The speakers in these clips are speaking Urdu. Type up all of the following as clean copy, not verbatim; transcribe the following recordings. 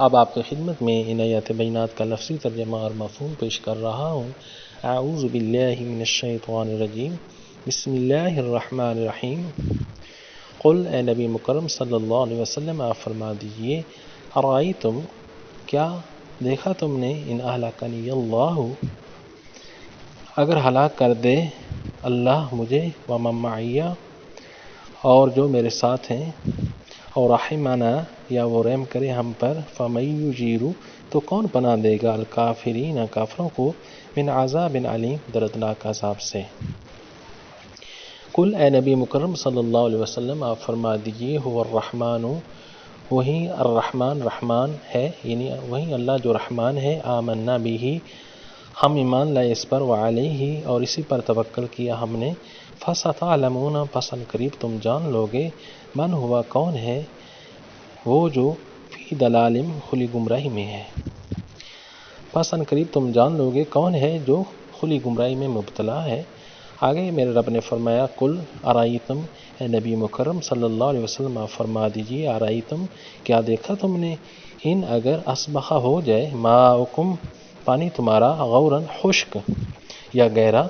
اب آپ کی خدمت میں ان آیات بینات کا لفظی ترجمہ اور مفہوم پیش کر رہا ہوں۔ اعوذ باللہ من الشیطان الرجیم، بسم اللہ الرحمن الرحیم۔ قل، اے نبی مکرم صلی اللہ علیہ وسلم آپ فرما دیجئے، ارائیتم، کیا دیکھا تم نے، ان اہلکنی اللہ، اگر ہلاک کر دے اللہ مجھے، ومن معی، اور جو میرے ساتھ ہیں، اور رحمنا، یا وہ رحم کرے ہم پر، فمن یجیر، تو کون پناہ دے گا، الکافرین، کافروں کو، من عذاب علیم، دردناک عذاب سے۔ قل، اے نبی مکرم صلی اللہ علیہ وسلم آپ فرما دیجئے، هو الرحمن، وہی الرحمن رحمان ہے، یعنی وہی اللہ جو رحمان ہے، آمنا بھی، ہم ایمان لائے اس پر، وعلیہ، اور اسی پر توکل کیا ہم نے، فستعلمون، پس ان قریب تم جان لوگے، من ہوا، کون ہے وہ جو، فی ضلال، کھلی گمراہی میں ہے، پس ان قریب تم جان لوگے کون ہے جو کھلی گمراہی میں مبتلا ہے۔ آگے میرے رب نے فرمایا، قل ارائیتم، اے نبی مکرم صلی اللہ علیہ وسلم آپ فرما دیجئے، ارائیتم، کیا دیکھا تم نے، ان اگر اصبح ہو جائے، ماؤکم، پانی تمہارا، غورن، خشک یا گہرا،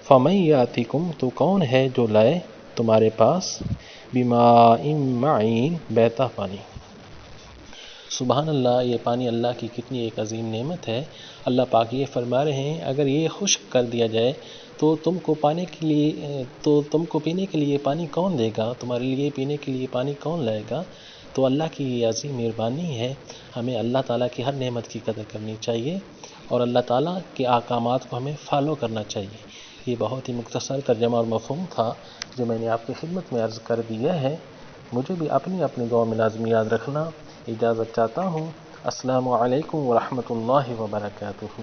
فمن یاتیکم، تو کون ہے جو لائے تمہارے پاس، بماء معین، بہتا پانی۔ سبحان اللہ، یہ پانی اللہ کی کتنی ایک عظیم نعمت ہے۔ اللہ پاک یہ فرما رہے ہیں، اگر یہ خشک کر دیا جائے تو تم کو پینے کے لیے پانی کون دے گا، تمہارے لیے پینے کے لیے پانی کون لائے گا۔ تو اللہ کی یہ عظیم مہربانی ہے، ہمیں اللہ تعالیٰ کی ہر نعمت کی قدر کرنی چاہیے، اور اللہ تعالیٰ کے احکامات کو ہمیں فالو کرنا چاہیے۔ یہ بہت ہی مختصر ترجمہ اور مفہوم تھا جو میں نے آپ کی خدمت میں عرض کر دیا ہے۔ مجھے بھی اپنی دعا میں لازمی یاد رکھنا۔ اجازت چاہتا ہوں۔ السلام علیکم ورحمۃ اللہ وبرکاتہ۔